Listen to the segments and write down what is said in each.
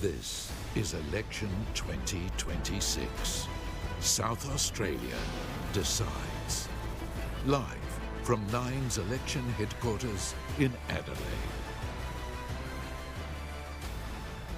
This is election 2026. South Australia decides. Live from Nine's election headquarters in Adelaide.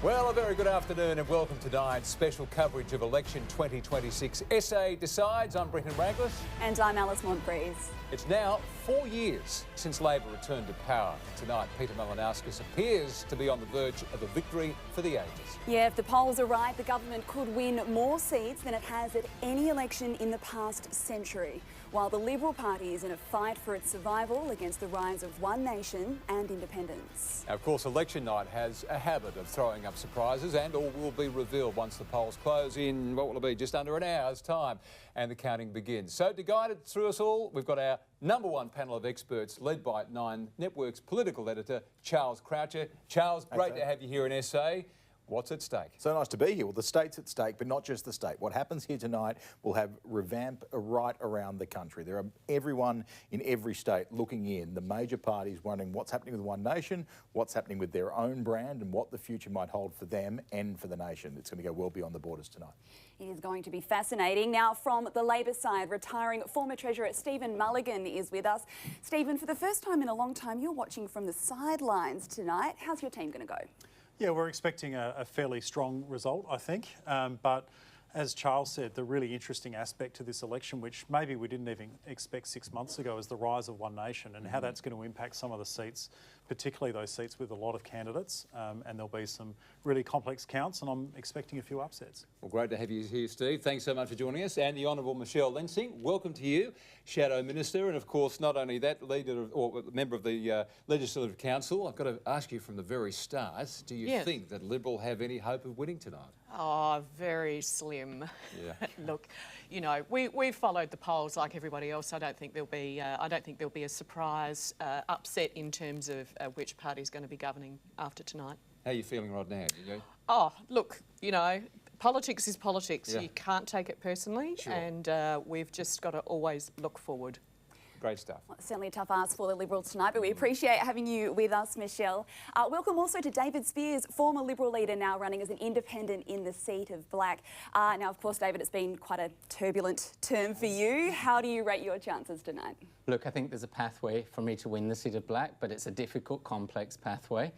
Well, a very good afternoon and welcome to Nine's special coverage of election 2026. SA Decides. I'm Brenton, Ragless. And I'm Alice Monfries. It's now 4 years since Labor returned to power. Tonight, Peter Malinauskas appears to be on the verge of a victory for the ages. Yeah, if the polls are right, the government could win more seats than it has at any election in the past century, while the Liberal Party is in a fight for its survival against the rise of one nation and independence. Now, of course, election night has a habit of throwing up surprises, and all will be revealed once the polls close in, what will it be, just under an hour's time, and the counting begins. So to guide it through us all, we've got our number one panel of experts led by Nine Network's political editor, Charles Croucher. Charles, great to have you here in SA. What's at stake? So nice to be here. Well, the state's at stake, but not just the state. What happens here tonight will have revamp right around the country. There are everyone in every state looking in. The major parties wondering what's happening with One Nation, what's happening with their own brand, and what the future might hold for them and for the nation. It's going to go well beyond the borders tonight. It is going to be fascinating. Now, from the Labor side, retiring former Treasurer Stephen Mulligan is with us. Stephen, for the first time in a long time, you're watching from the sidelines tonight. How's your team going to go? Yeah, we're expecting a fairly strong result, I think. But as Charles said, the really interesting aspect to this election, which maybe we didn't even expect 6 months ago, is the rise of One Nation and how that's going to impact some of the seats, particularly those seats with a lot of candidates. And there'll be some really complex counts, and I'm expecting a few upsets. Well, great to have you here, Steve. Thanks so much for joining us. And the Honourable Michelle Lensing, welcome to you, Shadow Minister. And of course, not only that, leader or member of the Legislative Council. I've got to ask you from the very start, do you think that Liberal have any hope of winning tonight? Oh, very slim. Yeah. Look, you know, we've followed the polls like everybody else. I don't think there'll be a surprise upset in terms of which party's going to be governing after tonight. How are you feeling right now? Oh, look, you know, politics is politics. Yeah. You can't take it personally, Sure. and we've just got to always look forward. Great stuff. Well, certainly a tough ask for the Liberals tonight, but we appreciate having you with us, Michelle. Welcome also to David Spears, former Liberal leader, now running as an independent in the seat of Black. Now, of course, David, it's been quite a turbulent term for you. How do you rate your chances tonight? Look, I think there's a pathway for me to win the seat of Black, but it's a difficult, complex pathway.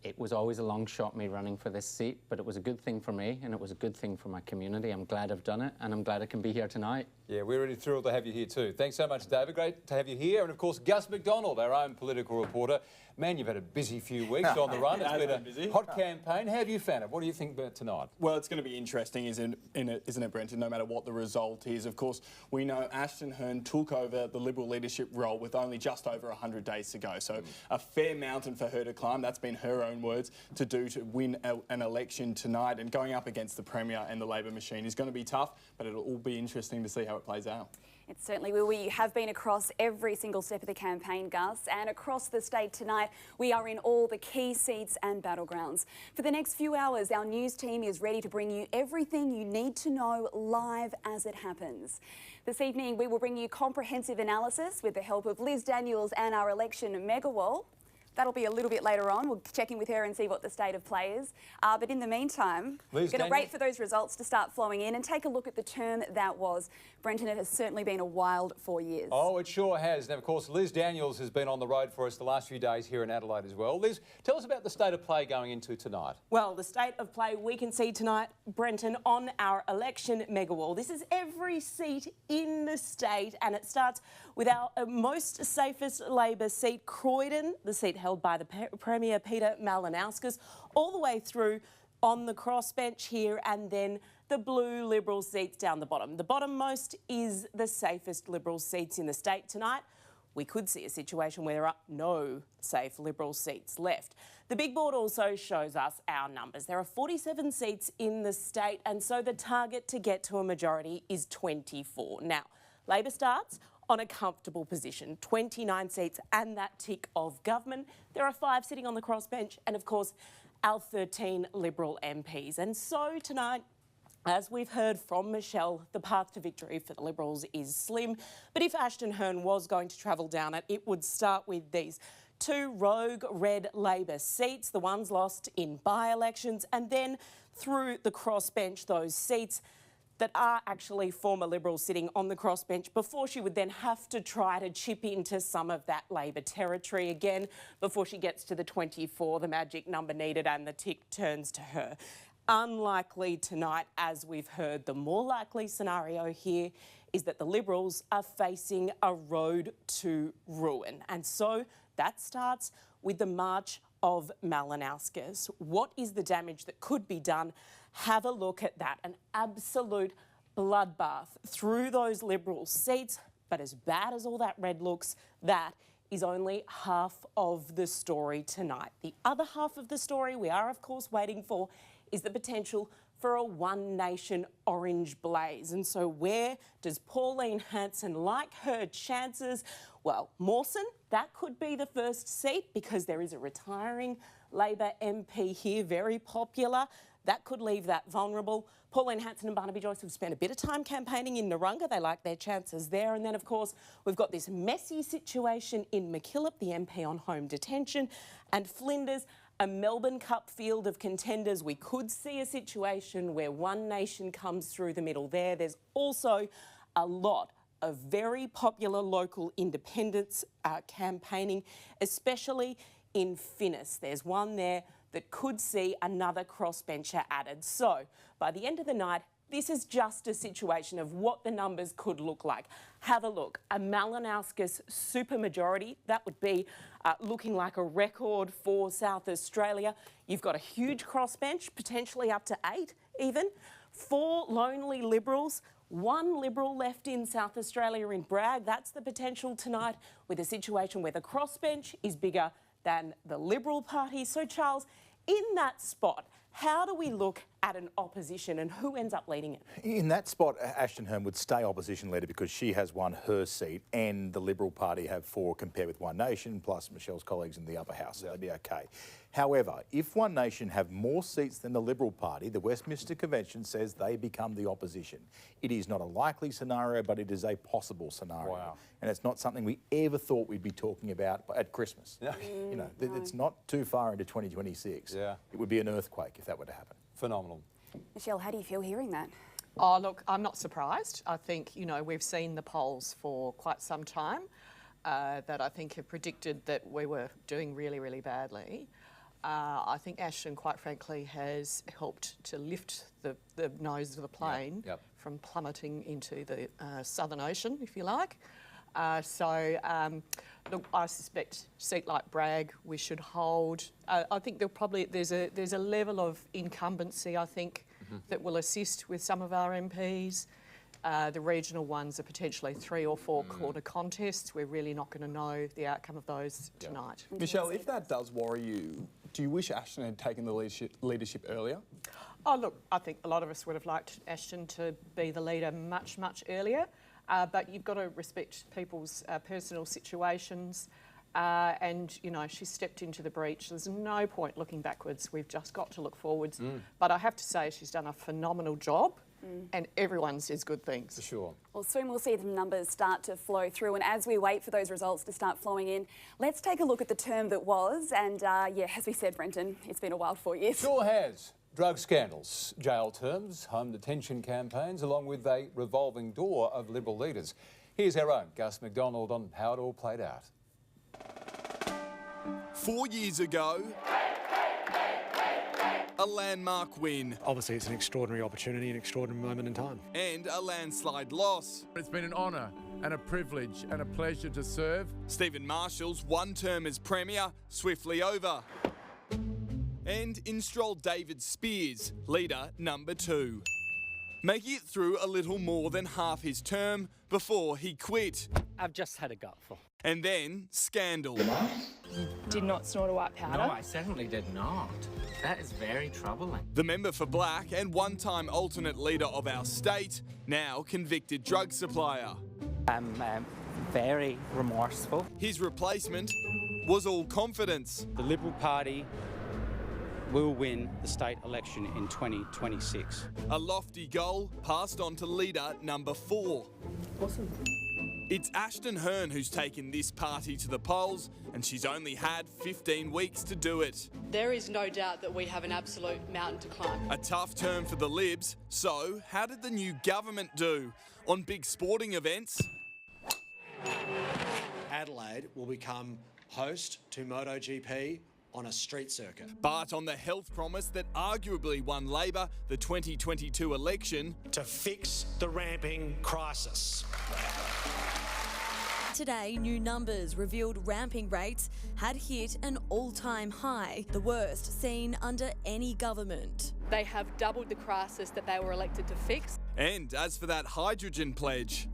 It was always a long shot, me running for this seat, but it was a good thing for me and it was a good thing for my community. I'm glad I've done it and I'm glad I can be here tonight. Yeah, we're really thrilled to have you here too. Thanks so much, David. Great to have you here. And of course, Gus McDonald, our own political reporter. Man, you've had a busy few weeks on the run. It's been a hot campaign. How have you found it? What do you think about tonight? Well, it's going to be interesting, isn't it, Brenton, no matter what the result is. Of course, we know Ashton Hearn took over the Liberal leadership role with only just over 100 days to go. So a fair mountain for her to climb. That's been her own words to do to win an election tonight. And going up against the Premier and the Labor machine is going to be tough, but it'll all be interesting to see how it plays out. It certainly will. We have been across every single step of the campaign, Gus, and across the state tonight, we are in all the key seats and battlegrounds. For the next few hours, our news team is ready to bring you everything you need to know live as it happens. This evening, we will bring you comprehensive analysis with the help of Liz Daniels and our election mega wall. That'll be a little bit later on. We'll check in with her and see what the state of play is. But in the meantime, we're going to wait for those results to start flowing in and take a look at the term that was. Brenton, it has certainly been a wild 4 years. Oh, it sure has. Now, of course, Liz Daniels has been on the road for us the last few days here in Adelaide as well. Liz, tell us about the state of play going into tonight. Well, the state of play we can see tonight, Brenton, on our election mega wall. This is every seat in the state, and it starts with our most safest Labor seat, Croydon, the seat held by the Premier Peter Malinauskas, all the way through on the crossbench here, and then the blue Liberal seats down the bottom. The bottommost is the safest Liberal seats in the state tonight. We could see a situation where there are no safe Liberal seats left. The big board also shows us our numbers. There are 47 seats in the state, and so the target to get to a majority is 24. Now, Labor starts on a comfortable position, 29 seats and that tick of government. There are 5 sitting on the crossbench and, of course, our 13 Liberal MPs. And so tonight, as we've heard from Michelle, the path to victory for the Liberals is slim. But if Ashton Hearn was going to travel down it, it would start with these 2 rogue red Labor seats, the ones lost in by-elections, and then through the crossbench, those seats that are actually former Liberals sitting on the crossbench before she would then have to try to chip into some of that Labor territory again before she gets to the 24, the magic number needed, and the tick turns to her. Unlikely tonight, as we've heard. The more likely scenario here is that the Liberals are facing a road to ruin. And so that starts with the March of Malinauskas. What is the damage that could be done? Have a look at that. An absolute bloodbath through those Liberal seats. But as bad as all that red looks, that is only half of the story tonight. The other half of the story we are, of course, waiting for is the potential for a One Nation orange blaze. And so where does Pauline Hanson like her chances? Well, Mawson, that could be the first seat because there is a retiring Labor MP here, very popular. That could leave that vulnerable. Pauline Hanson and Barnaby Joyce have spent a bit of time campaigning in Narungga. They like their chances there. And then, of course, we've got this messy situation in MacKillop, the MP on home detention, and Flinders, a Melbourne Cup field of contenders. We could see a situation where One Nation comes through the middle there. There's also a lot of very popular local independents campaigning, especially in Finniss. There's one there that could see another crossbencher added. So by the end of the night, this is just a situation of what the numbers could look like. Have a look. A Malinauskas supermajority, that would be looking like a record for South Australia. You've got a huge crossbench, potentially up to 8 even. 4 lonely Liberals. 1 Liberal left in South Australia in Bragg. That's the potential tonight with a situation where the crossbench is bigger than the Liberal Party. So, Charles, in that spot, how do we look at an opposition and who ends up leading it? In that spot, Ashton Hearn would stay opposition leader because she has won her seat and the Liberal Party have 4 compared with One Nation, plus Michelle's colleagues in the upper house. So that'd be okay. However, if One Nation have more seats than the Liberal Party, the Westminster Convention says they become the opposition. It is not a likely scenario, but it is a possible scenario. Wow. And it's not something we ever thought we'd be talking about at Christmas. You know, it's not too far into 2026. Yeah. It would be an earthquake if that were to happen. Phenomenal. Michelle, how do you feel hearing that? Oh, look, I'm not surprised. I think, you know, we've seen the polls for quite some time that I think have predicted that we were doing really, really badly. I think Ashton, quite frankly, has helped to lift the nose of the plane from plummeting into the Southern Ocean, if you like. Look, I suspect a seat like Bragg we should hold. I think there's a level of incumbency, I think, that will assist with some of our MPs. The regional ones are potentially 3 or 4 quarter contests. We're really not going to know the outcome of those tonight. Michelle, if that does worry you, do you wish Ashton had taken the leadership earlier? Oh, look, I think a lot of us would have liked Ashton to be the leader much, much earlier. But you've got to respect people's personal situations. And, you know, she stepped into the breach. There's no point looking backwards. We've just got to look forwards. But I have to say she's done a phenomenal job. And everyone says good things. For sure. Well, soon we'll see the numbers start to flow through, and as we wait for those results to start flowing in, let's take a look at the term that was. And yeah, as we said, Brenton, it's been a wild 4 years. Sure has. Drug scandals, jail terms, home detention campaigns, along with a revolving door of Liberal leaders. Here's our own Gus McDonald on how it all played out. 4 years ago, a landmark win. Obviously, it's an extraordinary opportunity, an extraordinary moment in time. And a landslide loss. It's been an honour and a privilege and a pleasure to serve. Stephen Marshall's 1 term as Premier swiftly over. And in strolled David Spears, leader number 2. Making it through a little more than half his term before he quit. I've just had a gutful. And then scandal. Did not snort a white powder. No, I certainly did not. That is very troubling. The member for Black and one-time alternate leader of our state, now convicted drug supplier. I'm very remorseful. His replacement was all confidence. The Liberal Party will win the state election in 2026. A lofty goal passed on to leader number 4. Awesome. It's Ashton Hearn who's taken this party to the polls, and she's only had 15 weeks to do it. There is no doubt that we have an absolute mountain to climb. A tough term for the Libs. So, how did the new government do? On big sporting events, Adelaide will become host to MotoGP on a street circuit. but on the health promise that arguably won Labor the 2022 election. To fix the ramping crisis. Today, new numbers revealed ramping rates had hit an all-time high, the worst seen under any government. They have doubled the crisis that they were elected to fix. And as for that hydrogen pledge,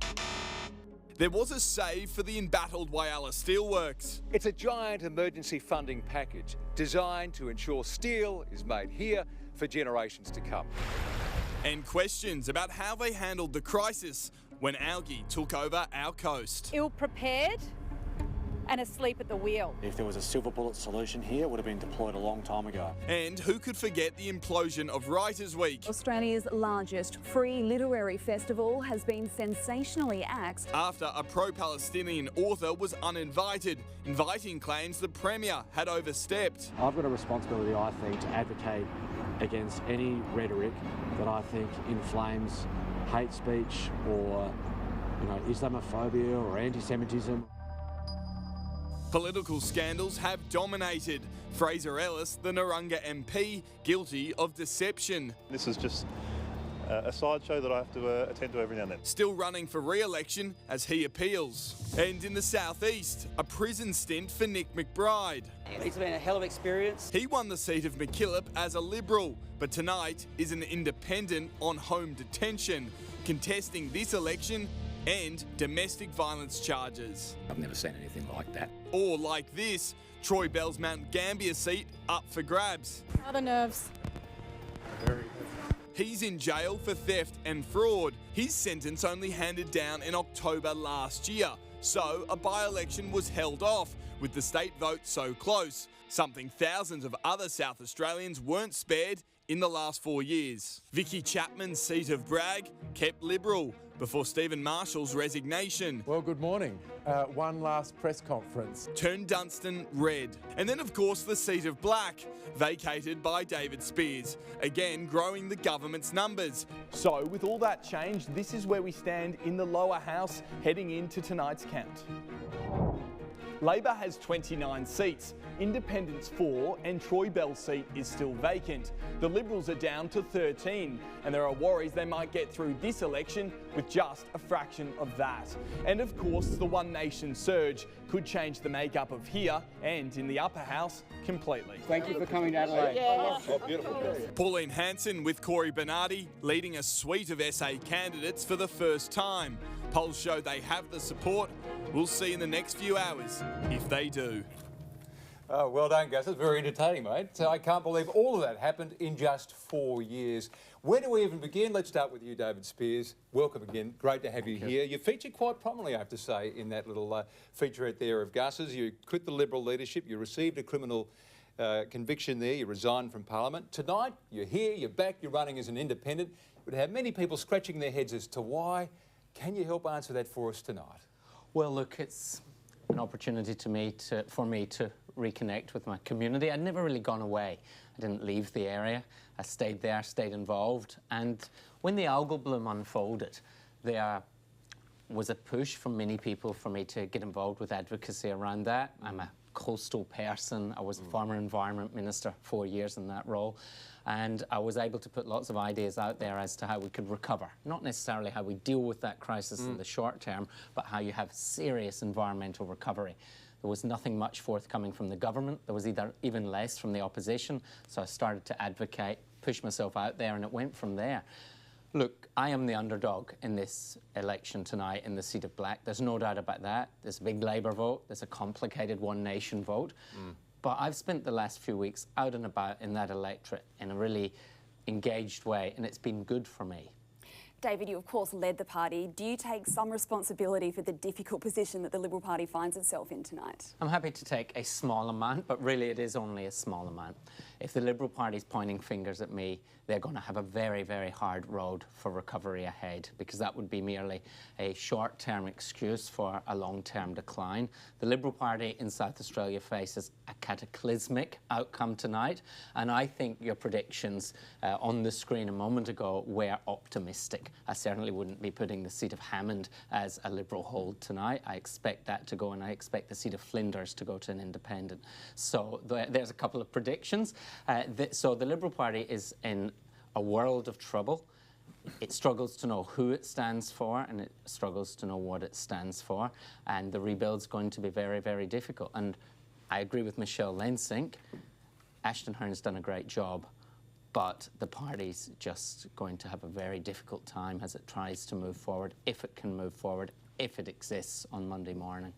there was a save for the embattled Whyalla Steelworks. It's a giant emergency funding package designed to ensure steel is made here for generations to come. And questions about how they handled the crisis when algae took over our coast. Ill-prepared and asleep at the wheel. If there was a silver bullet solution here, it would have been deployed a long time ago. And who could forget the implosion of Writers' Week? Australia's largest free literary festival has been sensationally axed After a pro-Palestinian author was uninvited, inviting claims the Premier had overstepped. I've got a responsibility, I think, to advocate against any rhetoric that I think inflames hate speech or, Islamophobia or anti-Semitism. Political scandals have dominated. Fraser Ellis, the Narungga MP, guilty of deception. This is just a sideshow that I have to attend to every now and then. Still running for re-election as he appeals. And in the southeast, a prison stint for Nick McBride. It's been a hell of an experience. He won the seat of McKillop as a Liberal, but tonight is an independent on home detention, contesting this election and domestic violence charges. I've never seen anything like that. Or like this, Troy Bell's Mount Gambier seat up for grabs. Other nerves. He's in jail for theft and fraud. His sentence only handed down in October last year, so a by-election was held off with the state vote so close, something thousands of other South Australians weren't spared in the last 4 years. Vicky Chapman's seat of Bragg kept Liberal before Stephen Marshall's resignation. Well, good morning. One last press conference. Turned Dunstan red. And then, of course, the seat of Black, vacated by David Spears, again growing the government's numbers. So, with all that change, this is where we stand in the lower house heading into tonight's count. Labor has 29 seats, Independents 4, and Troy Bell's seat is still vacant. The Liberals are down to 13, and there are worries they might get through this election with just a fraction of that. And of course, the One Nation surge could change the makeup of here and in the upper house completely. Thank you for coming to Adelaide. Oh, beautiful. Pauline Hanson with Corey Bernardi leading a suite of SA candidates for the first time. Polls show they have the support. We'll see in the next few hours if they do. Oh, well done, Gus. That's very entertaining, mate. So I can't believe all of that happened in just 4 years. Where do we even begin? Let's start with you, David Spears. Welcome again. Great to have you here. You featured quite prominently, I have to say, in that little featurette there of Gus's. You quit the Liberal leadership. You received a criminal conviction there. You resigned from Parliament. Tonight, you're here, you're back, you're running as an independent. Would have many people scratching their heads as to why. Can you help answer that for us tonight? Well, look, it's an opportunity for me to reconnect with my community. I'd never really gone away. I didn't leave the area. I stayed there, stayed involved. And when the algal bloom unfolded, there was a push from many people for me to get involved with advocacy around that. I'm a coastal person. I was former Environment Minister 4 years in that role. And I was able to put lots of ideas out there as to how we could recover. Not necessarily how we deal with that crisis in the short term, but how you have serious environmental recovery. There was nothing much forthcoming from the government. There was even less from the opposition. So I started to advocate, push myself out there, and it went from there. Look, I am the underdog in this election tonight in the seat of Black. There's no doubt about that. There's a big Labour vote. There's a complicated One Nation vote. But I've spent the last few weeks out and about in that electorate in a really engaged way, and it's been good for me. David, you of course led the party. Do you take some responsibility for the difficult position that the Liberal Party finds itself in tonight? I'm happy to take a small amount, but really it is only a small amount. if the Liberal Party's pointing fingers at me, they're going to have a very, very hard road for recovery ahead, because that would be merely a short-term excuse for a long-term decline. The Liberal Party in South Australia faces a cataclysmic outcome tonight, and I think your predictions on the screen a moment ago were optimistic. I certainly wouldn't be putting the seat of Hammond as a Liberal hold tonight. I expect that to go, and I expect the seat of Flinders to go to an independent. So there's a couple of predictions. So the Liberal Party is in a world of trouble. It struggles to know who it stands for, and it struggles to know what it stands for, and the rebuild's going to be very, very difficult. And I agree with Michelle Lensink. Ashton Hearn's done a great job, but the party's just going to have a very difficult time as it tries to move forward, if it can move forward, if it exists on Monday morning.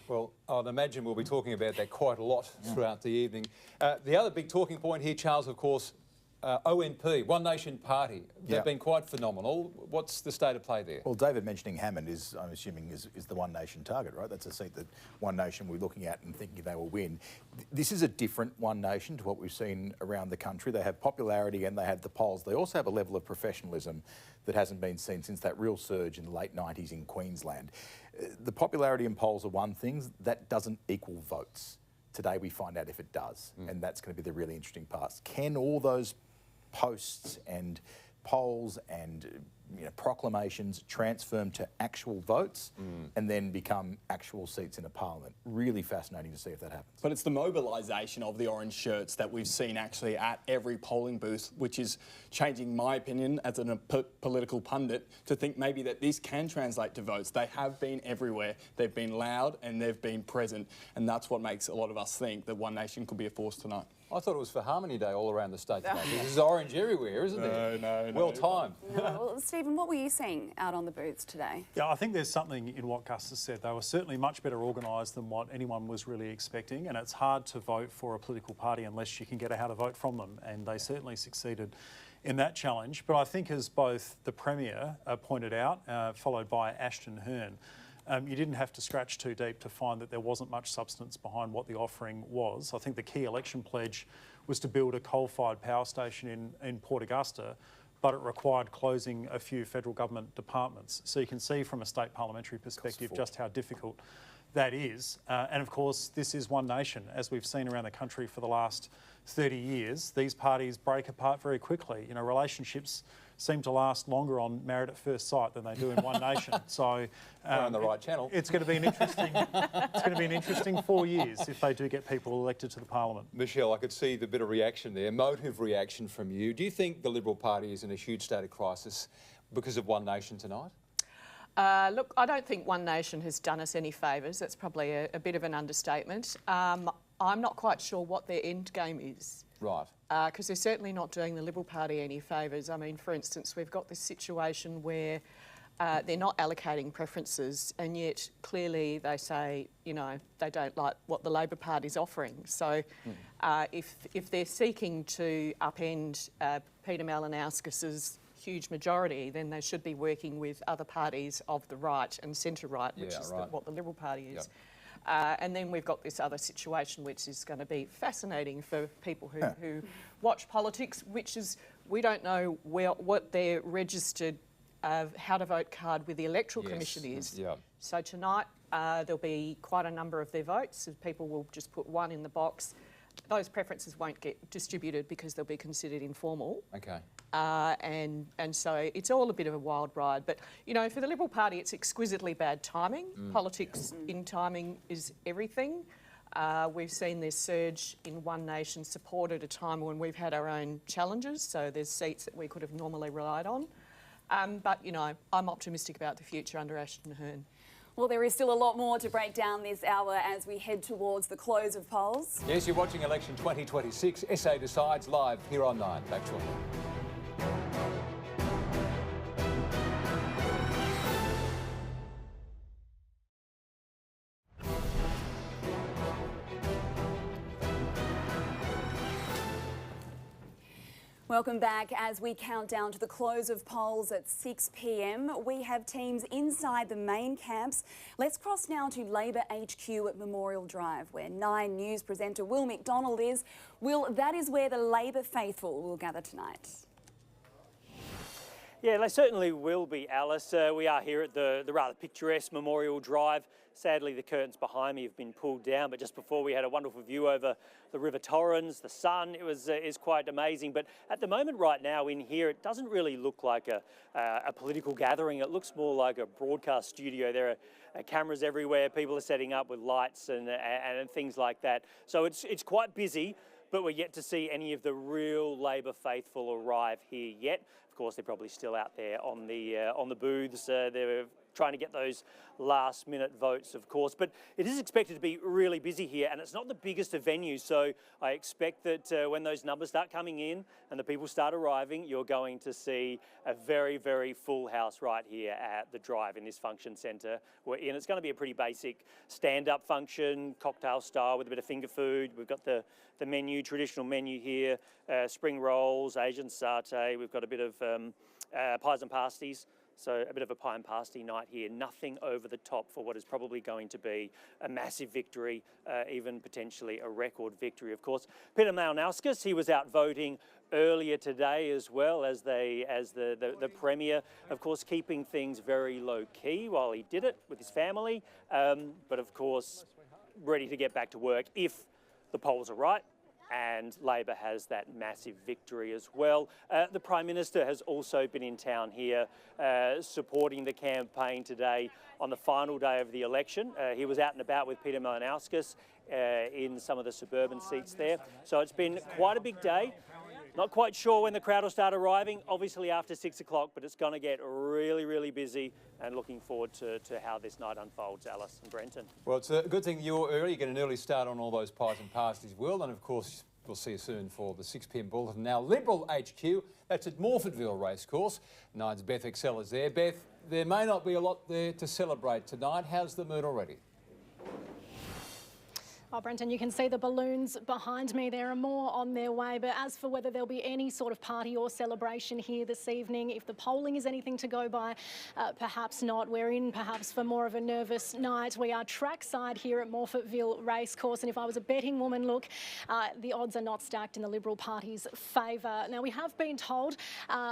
Well, I'd imagine we'll be talking about that quite a lot throughout the evening. The other big talking point here, Charles, of course, ONP, One Nation Party. They've been quite phenomenal. What's the state of play there? Well, David mentioning Hammond is, I'm assuming, is the One Nation target, right? That's a seat that One Nation we're looking at and thinking they will win. This is a different One Nation to what we've seen around the country. They have popularity and they have the polls. They also have a level of professionalism that hasn't been seen since that real surge in the late 90s in Queensland. The popularity in polls are one thing. That doesn't equal votes. Today we find out if it does, and that's going to be the really interesting part. Can all those posts and polls and proclamations transform to actual votes and then become actual seats in a parliament? Really fascinating to see if that happens. But it's the mobilisation of the orange shirts that we've seen actually at every polling booth, which is changing my opinion as a political pundit to think maybe that this can translate to votes. They have been everywhere. They've been loud and they've been present, and that's what makes a lot of us think that One Nation could be a force tonight. I thought it was for Harmony Day all around the state today. This is orange everywhere, isn't it? No. Well timed. Well, Stephen, what were you seeing out on the booths today? Yeah, I think there's something in what Gus has said. They were certainly much better organised than what anyone was really expecting, and it's hard to vote for a political party unless you can get a how to vote from them, and they certainly succeeded in that challenge. But I think, as both the Premier pointed out, followed by Ashton Hearn, you didn't have to scratch too deep to find that there wasn't much substance behind what the offering was. I think the key election pledge was to build a coal-fired power station in Port Augusta, but it required closing a few federal government departments. So you can see from a state parliamentary perspective just how difficult that is. And of course, this is One Nation. As we've seen around the country for the last 30 years, these parties break apart very quickly. Relationships seem to last longer on Married at First Sight than they do in One Nation. So we're on the right channel. It's going to be an interesting. It's going to be an interesting 4 years if they do get people elected to the Parliament. Michelle, I could see the bit of reaction there, emotive reaction from you. Do you think the Liberal Party is in a huge state of crisis because of One Nation tonight? Look, I don't think One Nation has done us any favours. That's probably a bit of an understatement. I'm not quite sure what their end game is. Right. Because they're certainly not doing the Liberal Party any favours. I mean, for instance, we've got this situation where they're not allocating preferences, and yet clearly they say, they don't like what the Labor Party's offering. So if they're seeking to upend Peter Malinowskis's huge majority, then they should be working with other parties of the right and centre-right, which is what the Liberal Party is. Yep. And then we've got this other situation, which is going to be fascinating for people who watch politics, which is we don't know what their registered how to vote card with the Electoral Commission is. Yeah. So tonight there'll be quite a number of their votes. So people will just put one in the box. Those preferences won't get distributed because they'll be considered informal. Okay. And so it's all a bit of a wild ride. But, for the Liberal Party, it's exquisitely bad timing. Politics in timing is everything. We've seen this surge in One Nation support at a time when we've had our own challenges. So there's seats that we could have normally relied on. But, I'm optimistic about the future under Ashton Hearn. Well, there is still a lot more to break down this hour as we head towards the close of polls. Yes, you're watching Election 2026. SA Decides live here on 9. Back shortly. Welcome back. As we count down to the close of polls at 6 p.m, we have teams inside the main camps. Let's cross now to Labor HQ at Memorial Drive, where 9 News presenter Will McDonald is. Will, that is where the Labor faithful will gather tonight. Yeah, they certainly will be, Alice. We are here at the rather picturesque Memorial Drive. Sadly, the curtains behind me have been pulled down, but just before we had a wonderful view over the River Torrens, the sun. It is quite amazing. But at the moment right now in here, it doesn't really look like a political gathering. It looks more like a broadcast studio. There are cameras everywhere. People are setting up with lights and things like that. So it's quite busy, but we're yet to see any of the real Labor faithful arrive here yet. Of course, they're probably still out there on the booths. They're trying to get those last-minute votes, of course. But it is expected to be really busy here, and it's not the biggest of venues. So I expect that when those numbers start coming in and the people start arriving, you're going to see a very, very full house right here at the Drive in this function centre we're in. It's going to be a pretty basic stand-up function, cocktail style with a bit of finger food. We've got the menu, traditional menu here, spring rolls, Asian satay. We've got a bit of pies and pasties. So a bit of a pie and pasty night here. Nothing over the top for what is probably going to be a massive victory, even potentially a record victory, of course. Peter Malinauskas, he was out voting earlier today as well as the Premier, of course, keeping things very low key while he did it with his family, but of course ready to get back to work if the polls are right. And Labor has that massive victory as well. The Prime Minister has also been in town here supporting the campaign today on the final day of the election. He was out and about with Peter Malinauskas in some of the suburban seats there. So it's been quite a big day. Not quite sure when the crowd will start arriving, obviously after 6 o'clock, but it's going to get really, really busy, and looking forward to how this night unfolds, Alice and Brenton. Well, it's a good thing you're early. You get an early start on all those pies and pasties, Will, and of course we'll see you soon for the 6 p.m. Bulletin. Now, Liberal HQ, that's at Morfordville Racecourse. Nine's Beth Excel is there. Beth, there may not be a lot there to celebrate tonight. How's the mood already? Oh, Brenton, you can see the balloons behind me. There are more on their way. But as for whether there'll be any sort of party or celebration here this evening, if the polling is anything to go by, perhaps not. We're in perhaps for more of a nervous night. We are trackside here at Morfordville Racecourse. And if I was a betting woman, look, the odds are not stacked in the Liberal Party's favour. Now, we have been told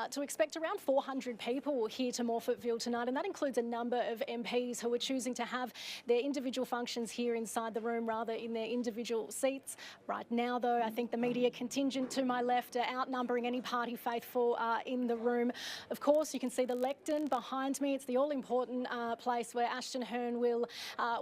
to expect around 400 people here to Morfordville tonight. And that includes a number of MPs who are choosing to have their individual functions here inside the room rather in their individual seats. Right now, though, I think the media contingent to my left are outnumbering any party faithful in the room. Of course, you can see the lectern behind me. It's the all-important place where Ashton Hearn will,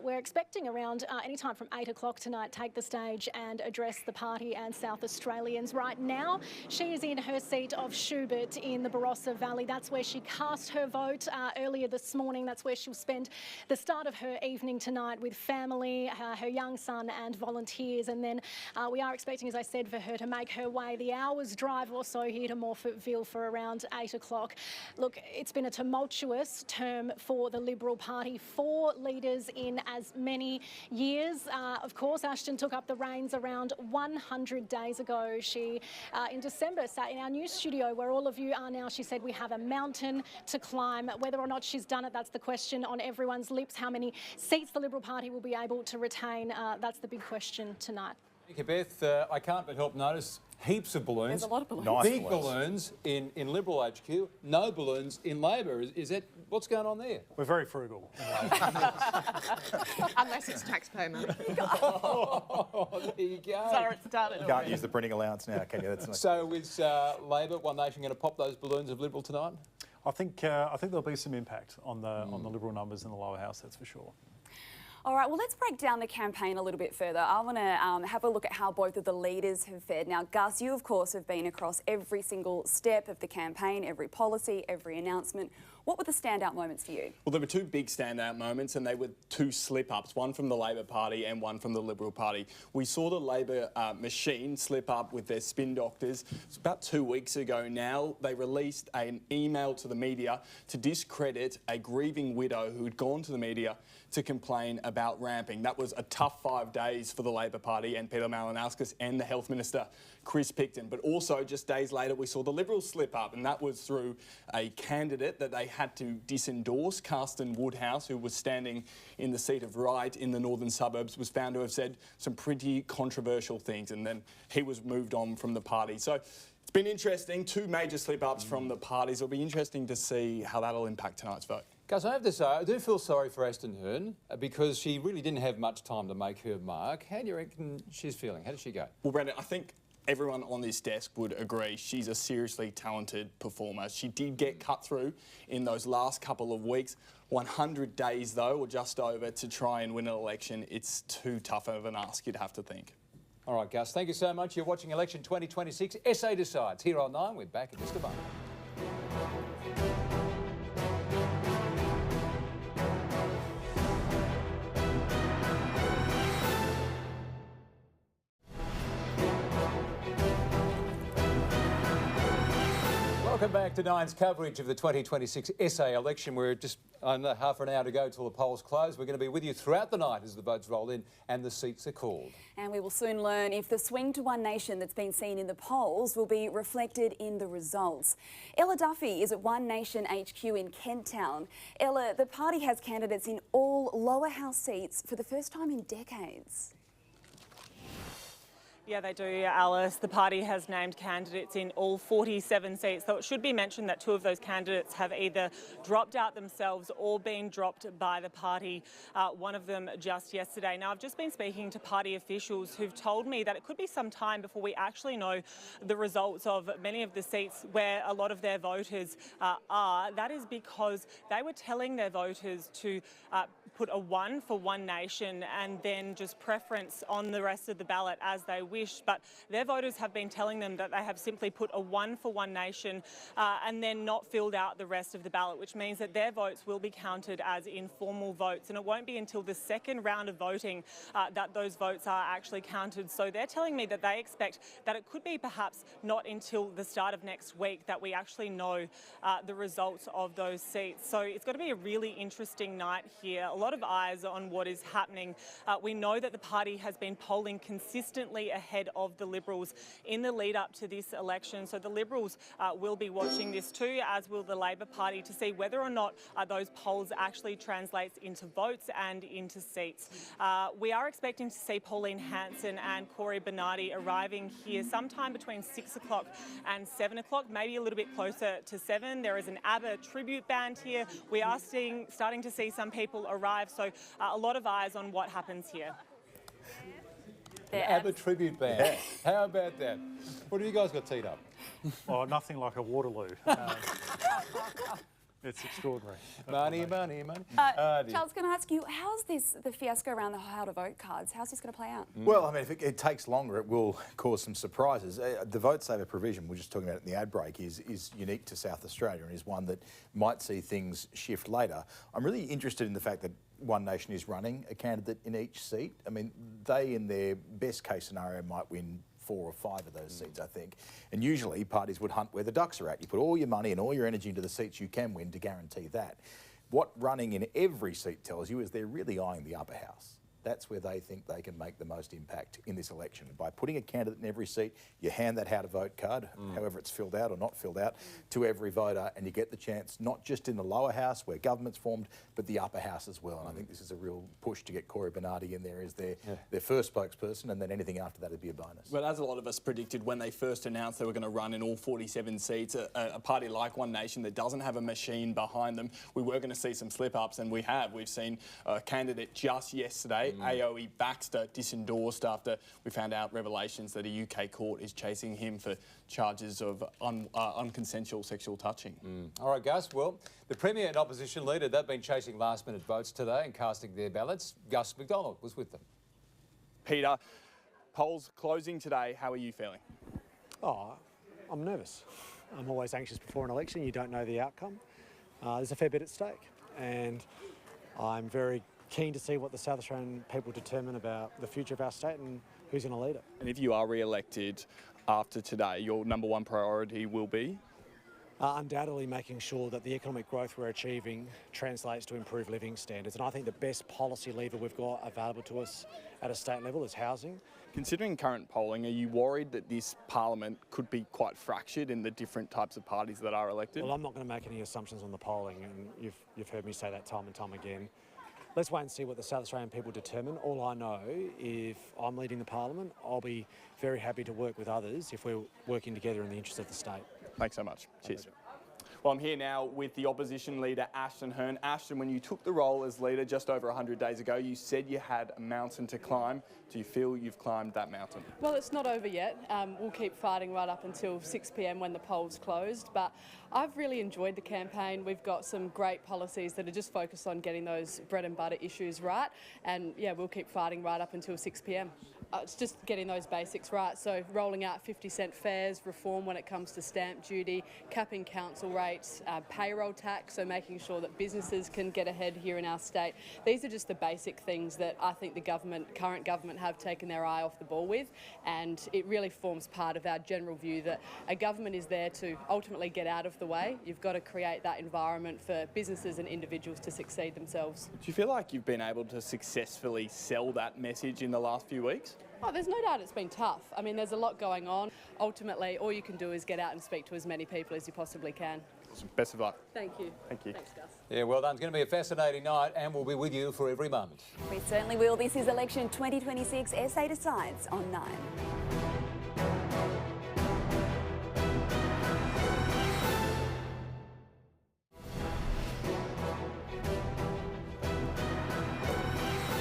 we're expecting around any time from 8 o'clock tonight, take the stage and address the party and South Australians. Right now, she is in her seat of Schubert in the Barossa Valley. That's where she cast her vote earlier this morning. That's where she'll spend the start of her evening tonight with family, her young son and volunteers, and then we are expecting, as I said, for her to make her way the hour's drive or so here to Morfordville for around 8 o'clock. Look, it's been a tumultuous term for the Liberal Party. 4 leaders in as many years. Of course, Ashton took up the reins around 100 days ago. She, in December, sat in our news studio where all of you are now. She said, we have a mountain to climb. Whether or not she's done it, that's the question on everyone's lips. How many seats the Liberal Party will be able to retain, that's the big question tonight. Thank you, Beth. I can't but help notice heaps of balloons. There's a lot of balloons. Nice big balloons in Liberal HQ, no balloons in Labor. Is that what's going on there? We're very frugal. Unless it's taxpayer money. Oh, there you go. So it's done. You can't use the printing allowance now, can you? That's not... So is Labor, One Nation, going to pop those balloons of Liberal tonight? I think there'll be some impact on the Liberal numbers in the lower house, that's for sure. All right, well, let's break down the campaign a little bit further. I want to have a look at how both of the leaders have fared. Now, Gus, you, of course, have been across every single step of the campaign, every policy, every announcement. What were the standout moments for you? Well, there were two big standout moments, and they were two slip-ups, one from the Labor Party and one from the Liberal Party. We saw the Labor machine slip up with their spin doctors. It's about 2 weeks ago now. They released an email to the media to discredit a grieving widow who had gone to the media to complain about ramping. That was a tough 5 days for the Labor Party and Peter Malinauskas and the Health Minister, Chris Picton. But also, just days later, we saw the Liberals slip up, and that was through a candidate that they had to disendorse. Carsten Woodhouse, who was standing in the seat of right in the northern suburbs, was found to have said some pretty controversial things, and then he was moved on from the party. So it's been interesting. Two major slip-ups from the parties. It'll be interesting to see how that'll impact tonight's vote. Guys, I have to say, I do feel sorry for Ashton Hearn because she really didn't have much time to make her mark. How do you reckon she's feeling? How did she go? Well, Brenton, I think everyone on this desk would agree she's a seriously talented performer. She did get cut through in those last couple of weeks. 100 days, though, or just over, to try and win an election. It's too tough of an ask, you'd have to think. All right, Gus, thank you so much. You're watching Election 2026. SA Decides. Here on 9, we're back in just a moment. Welcome back to Nine's coverage of the 2026 SA election. We're just under half an hour to go till the polls close. We're going to be with you throughout the night as the votes roll in and the seats are called. And we will soon learn if the swing to One Nation that's been seen in the polls will be reflected in the results. Ella Duffy is at One Nation HQ in Kent Town. Ella, the party has candidates in all lower house seats for the first time in decades. Yeah, they do, Alice. The party has named candidates in all 47 seats, though it should be mentioned that 2 of those candidates have either dropped out themselves or been dropped by the party, one of them just yesterday. Now, I've just been speaking to party officials who've told me that it could be some time before we actually know the results of many of the seats where a lot of their voters are. That is because they were telling their voters to put a 1 for One Nation and then just preference on the rest of the ballot as they wish. But their voters have been telling them that they have simply put a 1 for One Nation and then not filled out the rest of the ballot, which means that their votes will be counted as informal votes. And it won't be until the second round of voting that those votes are actually counted. So they're telling me that they expect that it could be perhaps not until the start of next week that we actually know the results of those seats. So it's going to be a really interesting night here. A lot of eyes on what is happening. We know that the party has been polling consistently ahead of the Liberals in the lead up to this election. So the Liberals will be watching this too, as will the Labor Party, to see whether or not those polls actually translates into votes and into seats. We are expecting to see Pauline Hanson and Corey Bernardi arriving here sometime between 6 o'clock and 7 o'clock, maybe a little bit closer to 7. There is an ABBA tribute band here. We are starting to see some people arrive, so a lot of eyes on what happens here. The ABBA tribute band. Yeah. How about that? What have you guys got teed up? Oh, nothing like a Waterloo. It's extraordinary. Money. Charles, can I ask you, how's the fiasco around the how to vote cards? How's this going to play out? Well, I mean, if it takes longer, it will cause some surprises. The vote saver provision, we're just talking about it in the ad break, is unique to South Australia and is one that might see things shift later. I'm really interested in the fact that One Nation is running a candidate in each seat. I mean, they, in their best case scenario, might win 4 or 5 of those seats, I think. And usually parties would hunt where the ducks are at. You put all your money and all your energy into the seats you can win to guarantee that. What running in every seat tells you is they're really eyeing the upper house. That's where they think they can make the most impact in this election. By putting a candidate in every seat, you hand that how to vote card, however it's filled out or not filled out, to every voter, and you get the chance, not just in the lower house where government's formed, but the upper house as well. And I think this is a real push to get Corey Bernardi in there as their first spokesperson, and then anything after that would be a bonus. Well, as a lot of us predicted when they first announced they were going to run in all 47 seats, a party like One Nation that doesn't have a machine behind them, we were going to see some slip-ups, and we have. We've seen a candidate just yesterday, AOE Baxter, disendorsed after we found out revelations that a UK court is chasing him for charges of unconsensual sexual touching. All right, Gus. Well, the Premier and Opposition Leader, they've been chasing last-minute votes today and casting their ballots. Gus McDonald was with them. Peter, polls closing today. How are you feeling? Oh, I'm nervous. I'm always anxious before an election. You don't know the outcome. there's a fair bit at stake, and I'm very keen to see what the South Australian people determine about the future of our state and who's going to lead it. And if you are re-elected after today, your number one priority will be? Undoubtedly making sure that the economic growth we're achieving translates to improved living standards. And I think the best policy lever we've got available to us at a state level is housing. Considering current polling, are you worried that this parliament could be quite fractured in the different types of parties that are elected? Well, I'm not going to make any assumptions on the polling, and you've heard me say that time and time again. Let's wait and see what the South Australian people determine. All I know, if I'm leading the parliament, I'll be very happy to work with others if we're working together in the interest of the state. Thanks so much. Cheers. Well, I'm here now with the opposition leader, Ashton Hearn. Ashton, when you took the role as leader just over 100 days ago, you said you had a mountain to climb. Do you feel you've climbed that mountain? Well, it's not over yet. We'll keep fighting right up until 6 p.m. when the polls closed. But I've really enjoyed the campaign. We've got some great policies that are just focused on getting those bread and butter issues right. And yeah, we'll keep fighting right up until 6 p.m. It's just getting those basics right. So rolling out 50-cent fares, reform when it comes to stamp duty, capping council rates, payroll tax, so making sure that businesses can get ahead here in our state. These are just the basic things that I think the current government have taken their eye off the ball with, and it really forms part of our general view that a government is there to ultimately get out of the way. You've got to create that environment for businesses and individuals to succeed themselves. Do you feel like you've been able to successfully sell that message in the last few weeks? Oh, there's no doubt it's been tough. I mean, there's a lot going on. Ultimately, all you can do is get out and speak to as many people as you possibly can. Awesome. Best of luck. Thank you. Thank you. Thanks, Gus. Yeah, well done. It's going to be a fascinating night, and we'll be with you for every moment. We certainly will. This is Election 2026. SA Decides on 9.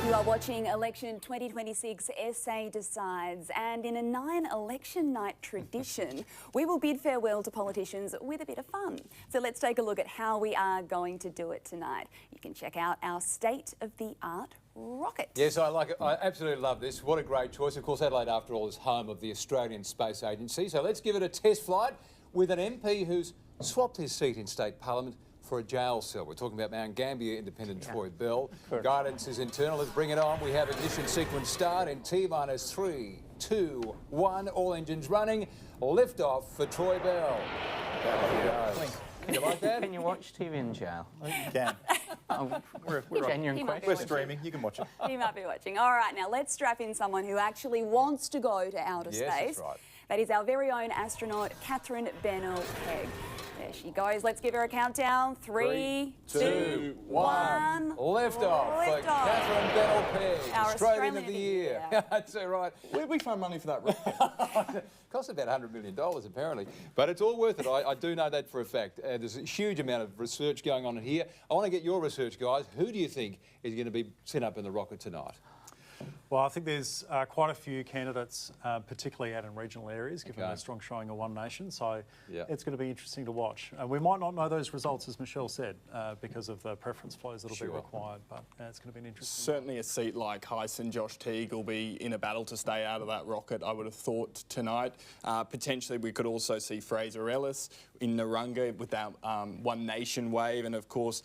You are watching Election 2026 SA Decides, and in a 9 election night tradition, we will bid farewell to politicians with a bit of fun. So let's take a look at how we are going to do it tonight. You can check out our state-of-the-art rocket. Yes, I like it. I absolutely love this. What a great choice. Of course, Adelaide, after all, is home of the Australian Space Agency. So let's give it a test flight with an MP who's swapped his seat in State Parliament for a jail cell. We're talking about Mount Gambier Independent Troy Bell. Guidance is internal. Let's bring it on. We have ignition sequence start in T-minus 3, 2, 1. All engines running. Lift off for Troy Bell. You like that? Can you watch TV in jail? You can. We're streaming. You can watch it. You might be watching. All right, now let's strap in someone who actually wants to go to outer space. That's right. That is our very own astronaut, Catherine Bennell-Pegg. There she goes. Let's give her a countdown. 3, 2, 1. Lift off for Catherine Bennell-Pegg, Our Australian of the Year. That's right. Where'd we find money for that rocket? Cost about $100 million, apparently. But it's all worth it. I do know that for a fact. There's a huge amount of research going on in here. I want to get your research, guys. Who do you think is going to be sent up in the rocket tonight? Well, I think there's quite a few candidates, particularly out in regional areas, given their strong showing of One Nation. So it's going to be interesting to watch. We might not know those results, as Michelle said, because of the preference flows that will be required. But it's going to be an interesting. Certainly, a seat like Hyson, Josh Teague will be in a battle to stay out of that rocket, I would have thought, tonight. Potentially, we could also see Fraser Ellis in Narunga with that One Nation wave, and of course,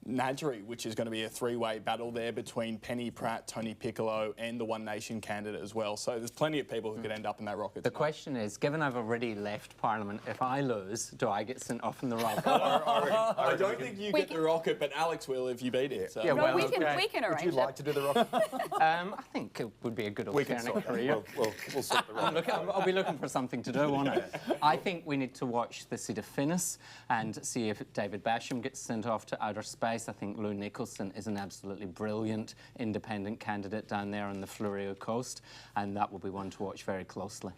Nadgery, which is going to be a three-way battle there between Penny Pratt, Tony Piccolo and the One Nation candidate as well. So there's plenty of people who could end up in that rocket. The question is, given I've already left Parliament, if I lose, do I get sent off in the rocket? I don't think you get the rocket, but Alex will if you beat it. So. Yeah, well, we can arrange it. Would you like to do the rocket? I think it would be a good alternate career. We'll sort the rocket. I'll be looking for something to do, won't I? I think we need to watch the seat of Finnis and see if David Basham gets sent off to outer space. I think Lou Nicholson is an absolutely brilliant independent candidate down there on the Fleurieu coast, and that will be one to watch very closely.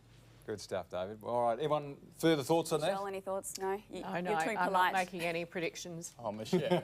Good stuff, David. All right, anyone further thoughts on that? Michelle, any thoughts? No? No, You're too I'm polite. not making any predictions. Oh, Michelle.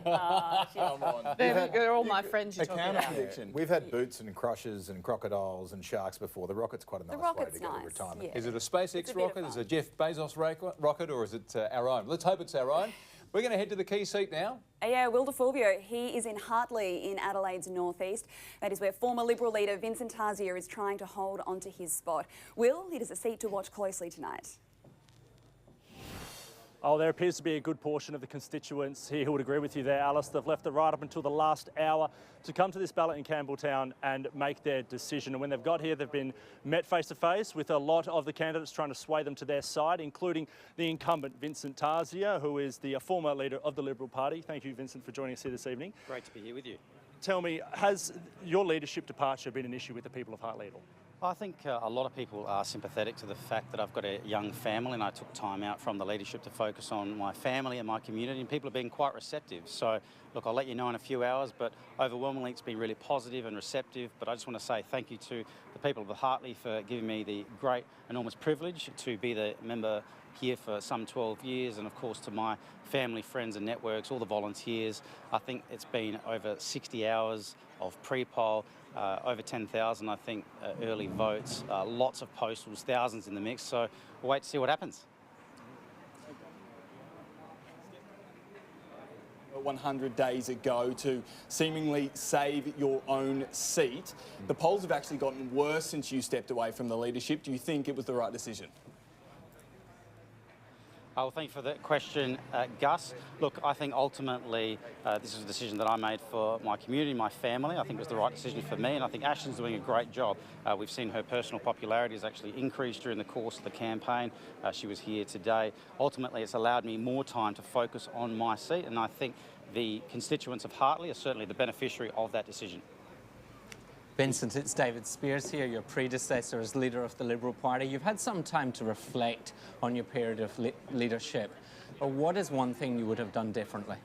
Come on. They're all my friends you're talking about. We've had boots and crushes and crocodiles and sharks before. The rocket's quite a nice way to go to retirement. Yeah. Is it a SpaceX rocket? Is it a Jeff Bezos rocket, or is it our own? Let's hope it's our own. We're going to head to the key seat now. Yeah, Will DeFulvio, he is in Hartley in Adelaide's northeast. That is where former Liberal leader Vincent Tazier is trying to hold onto his spot. Will, it is a seat to watch closely tonight. Oh, there appears to be a good portion of the constituents here who would agree with you there, Alice. They've left it right up until the last hour to come to this ballot in Campbelltown and make their decision. And when they've got here, they've been met face-to-face with a lot of the candidates trying to sway them to their side, including the incumbent Vincent Tarzia, who is the former leader of the Liberal Party. Thank you, Vincent, for joining us here this evening. Great to be here with you. Tell me, has your leadership departure been an issue with the people of Hartley at all? I think a lot of people are sympathetic to the fact that I've got a young family, and I took time out from the leadership to focus on my family and my community, and people have been quite receptive. So, look, I'll let you know in a few hours, but overwhelmingly it's been really positive and receptive. But I just want to say thank you to the people of the Hartley for giving me the great, enormous privilege to be the member here for some 12 years, and of course to my family, friends and networks, all the volunteers. I think it's been over 60 hours of pre-poll, over 10,000, I think, early votes, lots of postals, thousands in the mix, so we'll wait to see what happens. 100 days ago to seemingly save your own seat. The polls have actually gotten worse since you stepped away from the leadership. Do you think it was the right decision? Well, thank you for that question, Gus. Look, I think ultimately this is a decision that I made for my community, my family. I think it was the right decision for me, and I think Ashton's doing a great job. We've seen her personal popularity has actually increased during the course of the campaign. She was here today. Ultimately, it's allowed me more time to focus on my seat, and I think the constituents of Hartley are certainly the beneficiary of that decision. Vincent, it's David Spears here, your predecessor as leader of the Liberal Party. You've had some time to reflect on your period of leadership. What is one thing you would have done differently?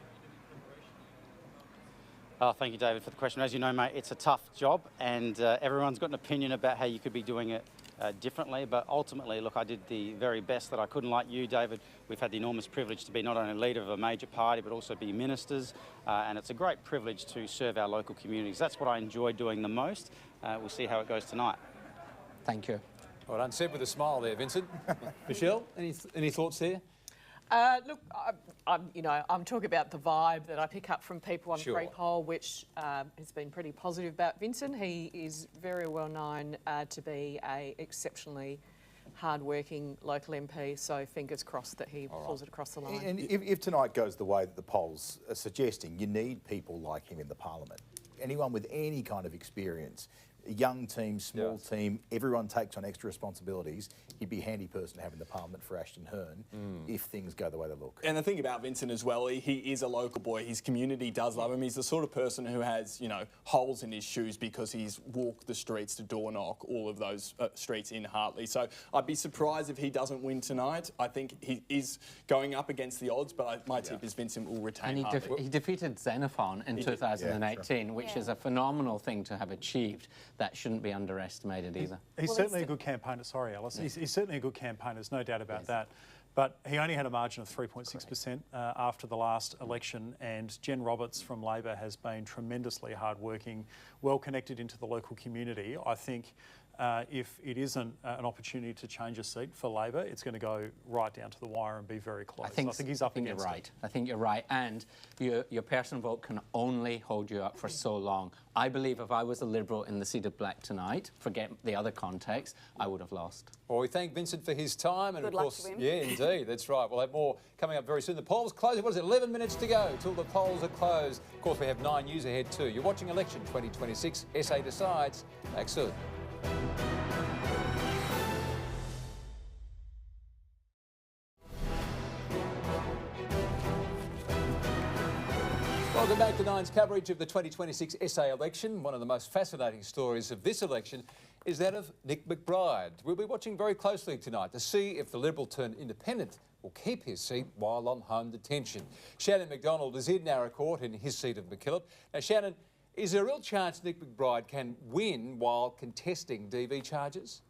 Thank you, David, for the question. As you know, mate, it's a tough job, and everyone's got an opinion about how you could be doing it differently. But ultimately, look, I did the very best that I could. And like you, David, we've had the enormous privilege to be not only leader of a major party, but also be ministers. And it's a great privilege to serve our local communities. That's what I enjoy doing the most. We'll see how it goes tonight. Thank you. Well done, said with a smile there, Vincent. Michelle, any thoughts there? Look, I'm talking about the vibe that I pick up from people on pre-poll, which has been pretty positive about Vincent. He is very well known to be a exceptionally hard-working local MP, so fingers crossed that he pulls it across the line. And if tonight goes the way that the polls are suggesting, you need people like him in the parliament. Anyone with any kind of experience, a young team, small team, everyone takes on extra responsibilities. He'd be a handy person to have in the parliament for Ashton Hearn if things go the way they look. And the thing about Vincent as well, he is a local boy. His community does love him. He's the sort of person who has, you know, holes in his shoes because he's walked the streets to door knock all of those streets in Hartley. So I'd be surprised if he doesn't win tonight. I think he is going up against the odds, but my tip is Vincent will retain Hartley. And he defeated Xenophon in 2018, which is a phenomenal thing to have achieved. That shouldn't be underestimated either. He's certainly a good campaigner. Sorry, Alice. He's certainly a good campaigner. There's no doubt about that. But he only had a margin of 3.6% after the last election, and Jen Roberts from Labor has been tremendously hardworking, well connected into the local community. I think if it isn't an opportunity to change a seat for Labor, it's going to go right down to the wire and be very close. I think he's up against it. I think you're right. And your personal vote can only hold you up for so long. I believe if I was a Liberal in the seat of Black tonight, forget the other context, I would have lost. Well, we thank Vincent for his time. And Good of course, luck to him. yeah, indeed, that's right. We'll have more coming up very soon. The polls closing. What is it, 11 minutes to go till the polls are closed. Of course, we have 9 news ahead too. You're watching Election 2026. SA Decides. Back soon. Welcome back to Nine's coverage of the 2026 SA election. One of the most fascinating stories of this election is that of Nick McBride. We'll be watching very closely tonight to see if the Liberal turned independent will keep his seat while on home detention. Shannon McDonald is in Narra Court in his seat of MacKillop. Now, Shannon, is there a real chance Nick McBride can win while contesting DV charges?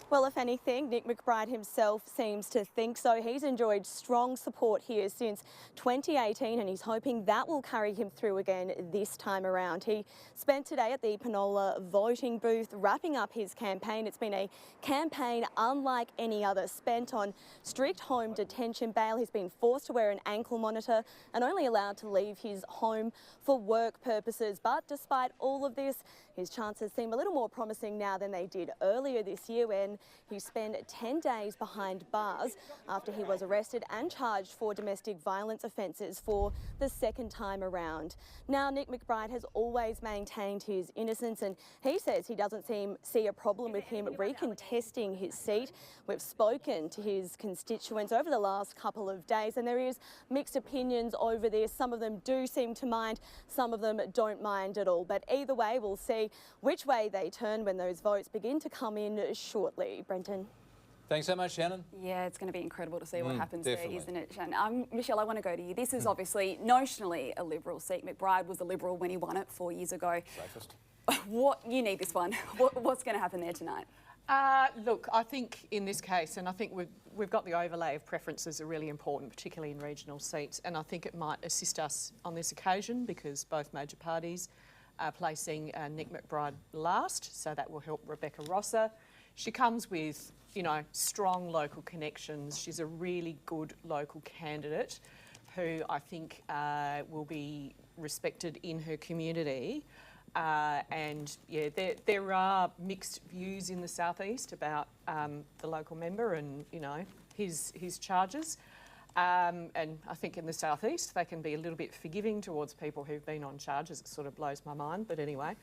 Well, if anything, Nick McBride himself seems to think so. He's enjoyed strong support here since 2018 and he's hoping that will carry him through again this time around. He spent today at the Penola voting booth wrapping up his campaign. It's been a campaign unlike any other, spent on strict home detention bail. He's been forced to wear an ankle monitor and only allowed to leave his home for work purposes. But despite all of this, his chances seem a little more promising now than they did earlier this year when He spent 10 days behind bars after he was arrested and charged for domestic violence offences for the second time around. Now, Nick McBride has always maintained his innocence, and he says he doesn't see a problem with him recontesting his seat. We've spoken to his constituents over the last couple of days, and there is mixed opinions over this. Some of them do seem to mind, some of them don't mind at all. But either way, we'll see which way they turn when those votes begin to come in shortly. Brenton. Thanks so much, Shannon. Yeah, it's going to be incredible to see what happens definitely. there, isn't it, Shannon? Michelle, I want to go to you. This is obviously notionally a Liberal seat. McBride was a Liberal when he won it 4 years ago. Safest. You need this one. What's going to happen there tonight? Look, I think in this case, and I think we've got the overlay of preferences are really important, particularly in regional seats, and I think it might assist us on this occasion because both major parties are placing Nick McBride last, so that will help Rebecca Rosser. She comes with, strong local connections. She's a really good local candidate who I think will be respected in her community. And yeah, there are mixed views in the southeast about the local member and his charges. And I think in the southeast they can be a little bit forgiving towards people who've been on charges. It sort of blows my mind, but anyway.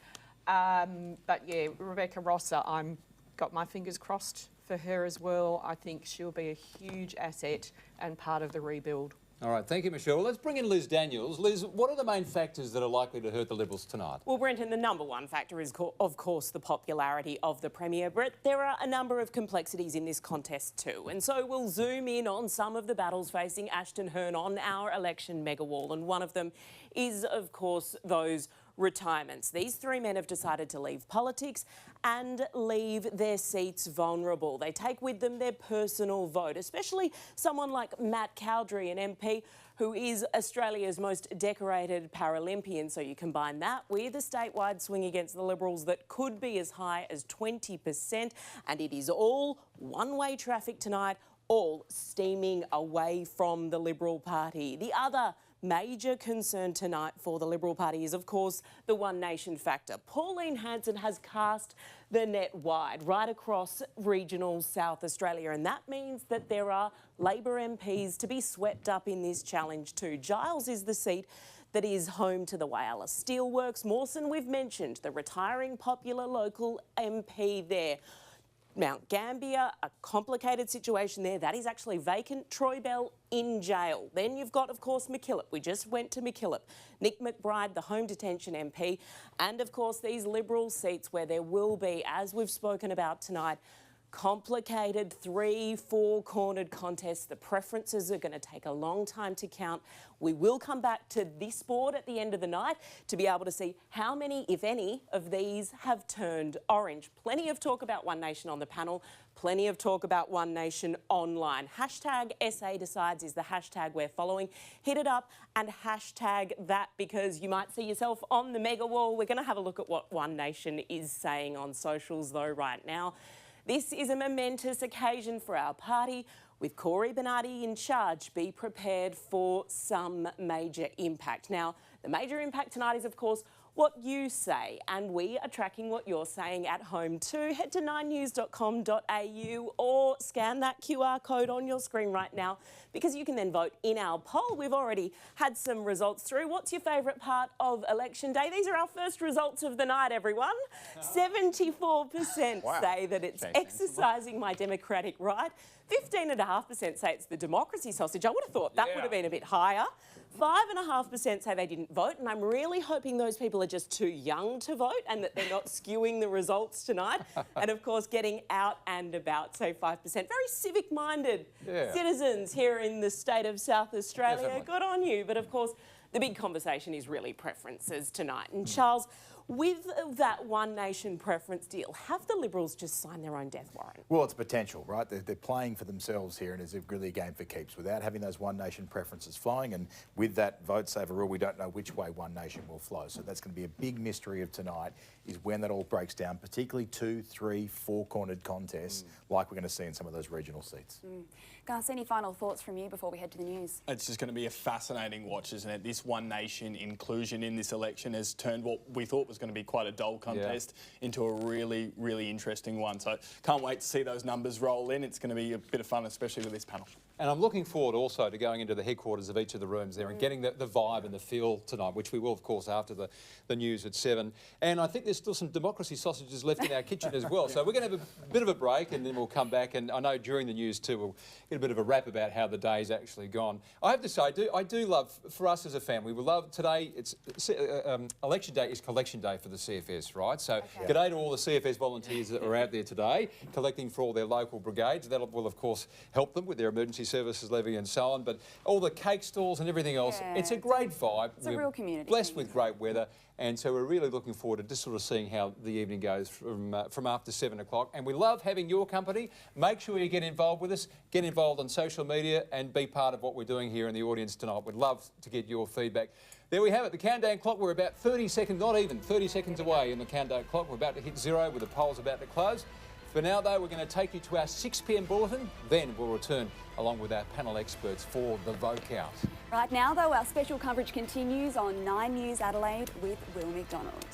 But yeah, Rebecca Rosser, I'm got my fingers crossed for her as well. I think she'll be a huge asset and part of the rebuild. All right, thank you, Michelle. Well, let's bring in Liz Daniels. Liz, what are the main factors that are likely to hurt the Liberals tonight? Well, Brenton, the number one factor is, of course, the popularity of the Premier. But there are a number of complexities in this contest too. And so we'll zoom in on some of the battles facing Ashton Hearn on our election mega wall. And one of them is, of course, those retirements. These three men have decided to leave politics and leave their seats vulnerable. They take with them their personal vote, especially someone like Matt Cowdery, an MP who is Australia's most decorated Paralympian. So you combine that with a statewide swing against the Liberals that could be as high as 20%, and it is all one-way traffic tonight, all steaming away from the Liberal Party. The other major concern tonight for the Liberal Party is, of course, the One Nation factor. Pauline Hanson has cast the net wide right across regional South Australia, and that means that there are Labor MPs to be swept up in this challenge too. Giles is the seat that is home to the Whyalla Steelworks. Mawson, we've mentioned, the retiring popular local MP there. Mount Gambier, a complicated situation there. That is actually vacant. Troy Bell in jail. Then you've got, of course, MacKillop. We just went to MacKillop. Nick McBride, the home detention MP. And, of course, these Liberal seats where there will be, as we've spoken about tonight, complicated 3-4 cornered contests. The preferences are going to take a long time to count. We will come back to this board at the end of the night to be able to see how many, if any, of these have turned orange. Plenty of talk about One Nation on the panel, plenty of talk about One Nation online. Hashtag SA Decides is the hashtag we're following. Hit it up and hashtag that because you might see yourself on the mega wall. We're going to have a look at what One Nation is saying on socials though right now. This is a momentous occasion for our party. With Corey Bernardi in charge, be prepared for some major impact. Now, the major impact tonight is, of course, what you say, and we are tracking what you're saying at home too. Head to 9news.com.au or scan that QR code on your screen right now because you can then vote in our poll. We've already had some results through. What's your favourite part of election day? These are our first results of the night, everyone. 74% say that it's exercising my democratic right. 15.5% say it's the democracy sausage. I would have thought that would have been a bit higher. 5.5% say they didn't vote, and I'm really hoping those people are just too young to vote and that they're not skewing the results tonight. And of course, getting out and about, say 5%. Very civic-minded citizens here in the state of South Australia. Definitely. Good on you. But of course, the big conversation is really preferences tonight. And Charles, with that One Nation preference deal, have the Liberals just signed their own death warrant? Well, it's potential, right? They're playing for themselves here, and it's really a game for keeps. Without having those One Nation preferences flowing, and with that vote saver rule, we don't know which way One Nation will flow. So that's going to be a big mystery of tonight, is when that all breaks down, particularly 2, 3, 4-cornered contests like we're going to see in some of those regional seats. Gus, any final thoughts from you before we head to the news? It's just going to be a fascinating watch, isn't it? This One Nation inclusion in this election has turned what we thought was going to be quite a dull contest into a really, really interesting one. So can't wait to see those numbers roll in. It's going to be a bit of fun, especially with this panel. And I'm looking forward also to going into the headquarters of each of the rooms there and getting the vibe and the feel tonight, which we will, of course, after the news at 7. And I think there's still some democracy sausages left in our kitchen as well. So we're going to have a bit of a break and then we'll come back. And I know during the news too, we'll get a bit of a wrap about how the day's actually gone. I have to say, I do love, for us as a family, we love today, it's election day is collection day for the CFS, right? So g'day to all the CFS volunteers that are out there today, collecting for all their local brigades. That will, of course, help them with their emergency services levy and so on. But all the cake stalls and everything else, it's a great vibe. It's a real community. Blessed with great weather. And so we're really looking forward to just sort of seeing how the evening goes from after 7 o'clock. And we love having your company. Make sure you get involved with us, get involved on social media and be part of what we're doing here in the audience tonight. We'd love to get your feedback. There we have it, the countdown clock. We're about 30 seconds, not even 30 seconds away in the countdown clock. We're about to hit 0 with the polls about to close. For now, though, we're going to take you to our 6 p.m. bulletin. Then we'll return along with our panel experts for the vote count. Right now, though, our special coverage continues on 9 News Adelaide with Will McDonald.